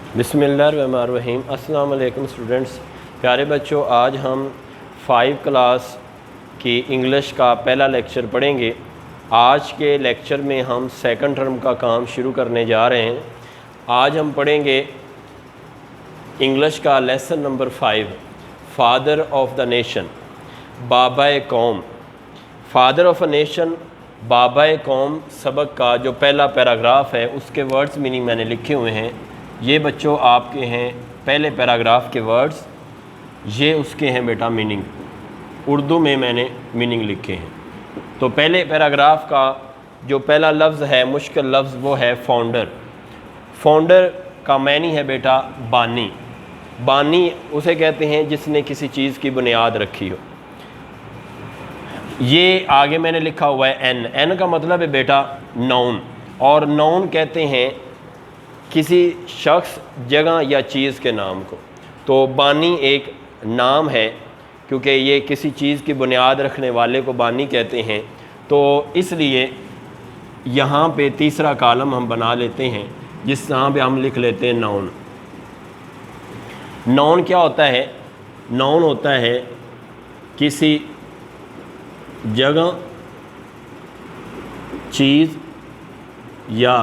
बिस्मिल्लाहिर्रहमानिर्रहीम। अस्सलाम वालेकुम स्टूडेंट्स, प्यारे बच्चों, आज हम 5 क्लास की इंग्लिश का पहला लेक्चर पढ़ेंगे। आज के लेक्चर में हम सेकंड टर्म का काम शुरू करने जा रहे हैं। आज हम पढ़ेंगे इंग्लिश का lesson number 5, father of the nation, बाबा कौम। फादर ऑफ अ नेशन, बाबा कौम सबक का जो पहला पैराग्राफ है उसके वर्ड्स मीनिंग मैंने लिखे हुए हैं। ये बच्चों आपके हैं पहले पैराग्राफ के वर्ड्स, ये उसके हैं बेटा मीनिंग। उर्दू में मैंने मीनिंग लिखे हैं। तो पहले पैराग्राफ का जो पहला लफ्ज़ है, मुश्किल लफ्ज़, वो है फाउंडर। फाउंडर का मानी है बेटा बानी। बानी उसे कहते हैं जिसने किसी चीज़ की बुनियाद रखी हो। ये आगे मैंने लिखा हुआ है एन। एन का मतलब है बेटा नाउन, और नाउन कहते हैं किसी शख्स, जगह या चीज़ के नाम को। तो बानी एक नाम है, क्योंकि ये किसी चीज़ की बुनियाद रखने वाले को बानी कहते हैं। तो इसलिए यहाँ पे तीसरा कॉलम हम बना लेते हैं, जिस यहाँ पे हम लिख लेते हैं नाउन। नाउन क्या होता है? नाउन होता है किसी जगह, चीज़ या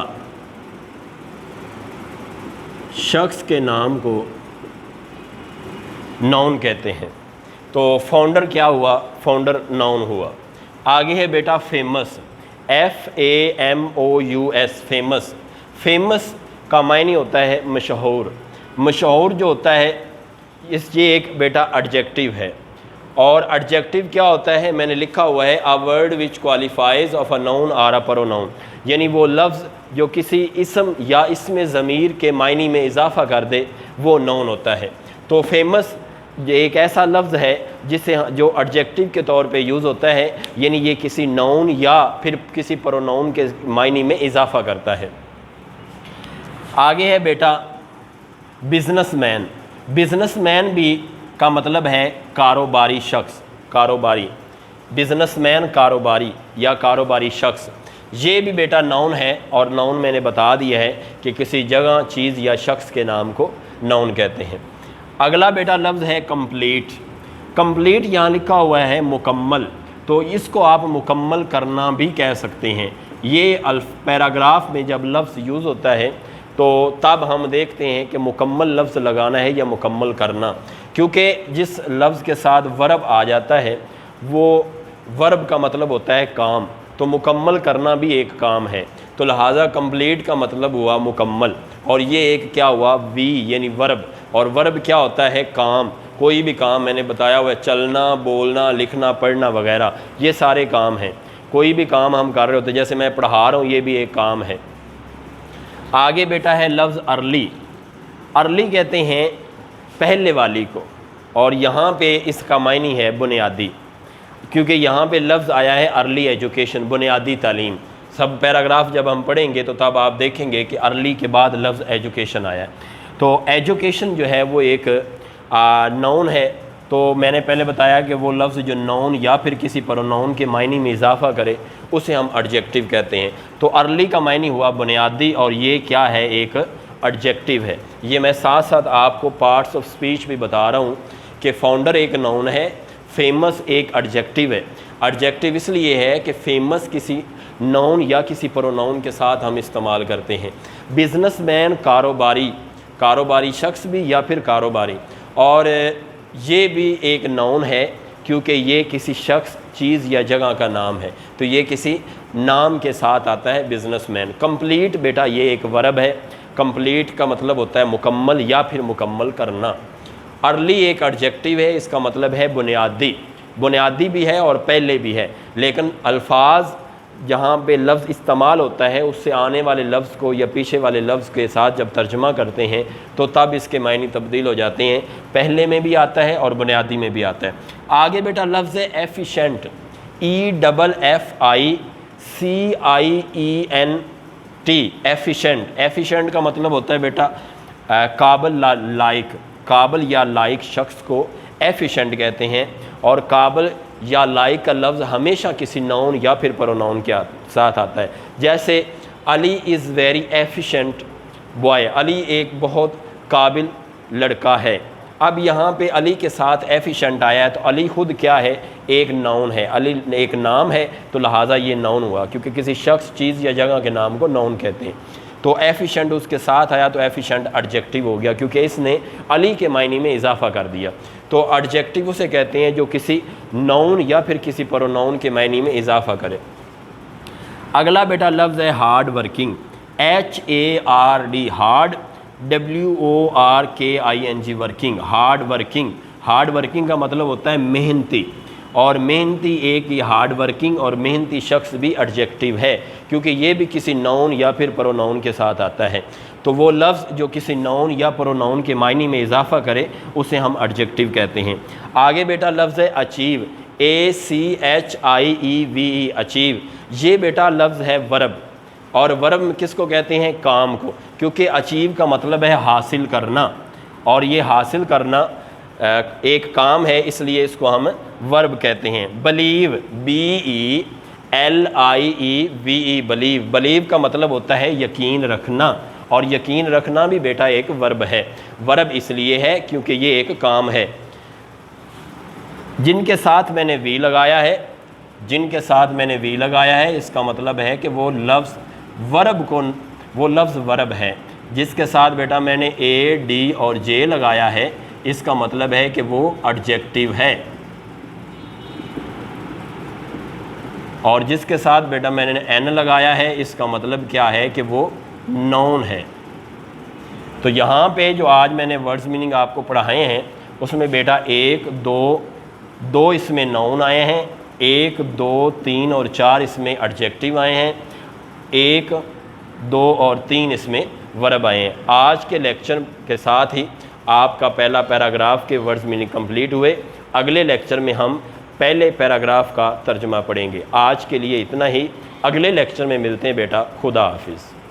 शख्स के नाम को नाउन कहते हैं। तो फाउंडर क्या हुआ? फाउंडर नाउन हुआ। आगे है बेटा फेमस, FAMOUS, फेमस। फेमस का मायने होता है मशहूर। मशहूर जो होता है ये एक बेटा एडजेक्टिव है। और एडजेक्टिव क्या होता है? मैंने लिखा हुआ है a word which qualifies of a noun or a pronoun, यानी वो लफ्ज़ जो किसी इसम या इसमें ज़मीर के मायने में इजाफ़ा कर दे, वो नाउन होता है। तो फेमस ये एक ऐसा लफ्ज़ है जिसे जो एडजेक्टिव के तौर पे यूज़ होता है, यानी ये किसी नाउन या फिर किसी प्रोनाउन के मायने में इजाफ़ा करता है। आगे है बेटा बिजनेसमैन। बिजनेसमैन भी का मतलब है कारोबारी शख्स, कारोबारी। बिजनेसमैन कारोबारी या कारोबारी शख्स, ये भी बेटा नाउन है। और नाउन मैंने बता दिया है कि किसी जगह, चीज़ या शख्स के नाम को नाउन कहते हैं। अगला बेटा लफ्ज़ है कंप्लीट। कंप्लीट यहाँ लिखा हुआ है मुकम्मल, तो इसको आप मुकम्मल करना भी कह सकते हैं। ये पैराग्राफ में जब लफ्ज़ यूज़ होता है तो तब हम देखते हैं कि मुकम्मल लफ्ज़ लगाना है या मुकम्मल करना, क्योंकि जिस लफ्ज़ के साथ वर्ब आ जाता है वो वर्ब का मतलब होता है काम। तो मुकम्मल करना भी एक काम है, तो लिहाजा कंप्लीट का मतलब हुआ मुकम्मल। और ये एक क्या हुआ? वी, यानी वर्ब। और वर्ब क्या होता है? काम। कोई भी काम मैंने बताया हुआ है, चलना, बोलना, लिखना, पढ़ना वगैरह, ये सारे काम हैं। कोई भी काम हम कर रहे होते, जैसे मैं पढ़ा रहा हूँ, ये भी एक काम है। आगे बेटा है लफ्ज़ अर्ली। अर्ली कहते हैं पहले वाली को, और यहाँ पे इसका मायने है बुनियादी, क्योंकि यहाँ पे लफ्ज़ आया है अर्ली एजुकेशन, बुनियादी तालीम। सब पैराग्राफ जब हम पढ़ेंगे तो तब आप देखेंगे कि अर्ली के बाद लफ्ज़ एजुकेशन आया है। तो एजुकेशन जो है वो एक नाउन है। तो मैंने पहले बताया कि वो लफ्ज़ जो नाउन या फिर किसी प्रोनाउन के मायने में इजाफ़ा करे उसे हम एडजेक्टिव कहते हैं। तो अर्ली का मायने हुआ बुनियादी, और ये क्या है? एक एडजेक्टिव है। ये मैं साथ साथ आपको पार्ट्स ऑफ स्पीच भी बता रहा हूँ कि फाउंडर एक नाउन है, फेमस एक एडजेक्टिव है। एडजेक्टिव इसलिए है कि फेमस किसी नाउन या किसी प्रोनाउन के साथ हम इस्तेमाल करते हैं। बिजनेसमैन कारोबारी, कारोबारी शख्स भी या फिर कारोबारी, और ये भी एक नाउन है क्योंकि ये किसी शख्स, चीज़ या जगह का नाम है। तो ये किसी नाम के साथ आता है बिजनेसमैन। कंप्लीट बेटा ये एक वर्ब है। कंप्लीट का मतलब होता है मुकम्मल या फिर मुकम्मल करना। अर्ली एक एडजेक्टिव है, इसका मतलब है बुनियादी। बुनियादी भी है और पहले भी है, लेकिन अल्फाज जहाँ पे लफ्ज़ इस्तेमाल होता है उससे आने वाले लफ्ज़ को या पीछे वाले लफ्ज़ के साथ जब तर्जमा करते हैं तो तब इसके मायने तब्दील हो जाते हैं। पहले में भी आता है और बुनियादी में भी आता है। आगे बेटा लफ्ज़ है एफिशेंट, EFFICIENT, एफिशेंट। एफिशेंट का मतलब होता है बेटा काबिल लायक। काबिल या लायक शख्स को एफिशेंट कहते हैं। और काबिल या लाइक का लफ्ज़ हमेशा किसी नाउन या फिर प्रोनाउन के साथ आता है। जैसे Ali is very efficient boy, Ali एक बहुत काबिल लड़का है। अब यहाँ पे अली के साथ एफिशेंट आया है, तो अली खुद क्या है, एक नाउन है। अली एक नाम है, तो लिहाजा ये नाउन हुआ, क्योंकि किसी शख्स, चीज़ या जगह के नाम को नाउन कहते हैं। तो एफिशेंट उसके साथ आया, तो एफिशेंट एडजेक्टिव हो गया, क्योंकि इसने अली के मायने में इजाफा कर दिया। तो एडजेक्टिव उसे कहते हैं जो किसी नाउन या फिर किसी प्रोनाउन के मायने में इजाफा करे। अगला बेटा लफ्ज़ है hard working, HARD, hard, WORKING, working, hard working. Hard working का मतलब होता है मेहनती, और मेहनती एक ही हार्ड वर्किंग और मेहनती शख्स भी एडजेक्टिव है, क्योंकि ये भी किसी नाउन या फिर प्रोनाउन के साथ आता है। तो वो लफ्ज़ जो किसी नाउन या प्रोनाउन के मायने में इजाफा करे उसे हम एडजेक्टिव कहते हैं। आगे बेटा लफ्ज़ है अचीव, ACHIEVE, अचीव। ये बेटा लफ्ज़ है वर्ब, और वर्ब किसको कहते हैं, काम को, क्योंकि अचीव का मतलब है हासिल करना, और ये हासिल करना एक काम है, इसलिए इसको हम वर्ब कहते हैं। बलीव, BELIEVE, बलीव। बलीव का मतलब होता है यकीन रखना, और यकीन रखना भी बेटा एक वर्ब है। वर्ब इसलिए है क्योंकि ये एक काम है। जिनके साथ मैंने वी लगाया है, जिनके साथ मैंने वी लगाया है, इसका मतलब है कि वो लफ्ज़ वर्ब को, वो लफ्ज़ वर्ब है। जिसके साथ बेटा मैंने AD और J लगाया है, इसका मतलब है कि वो एडजेक्टिव है। और जिसके साथ बेटा मैंने N लगाया है, इसका मतलब क्या है कि वो नाउन है। तो यहाँ पे जो आज मैंने वर्ड्स मीनिंग आपको पढ़ाए हैं, उसमें बेटा 1, 2 इसमें नाउन आए हैं, 1, 2, 3 और 4 इसमें एडजेक्टिव आए हैं, 1, 2 और 3 इसमें वर्ब आए हैं। आज के लेक्चर के साथ ही आपका पहला पैराग्राफ के वर्ड्स मीनिंग कंप्लीट हुए। अगले लेक्चर में हम पहले पैराग्राफ का तर्जुमा पढ़ेंगे। आज के लिए इतना ही, अगले लेक्चर में मिलते हैं बेटा। खुदा हाफिज़।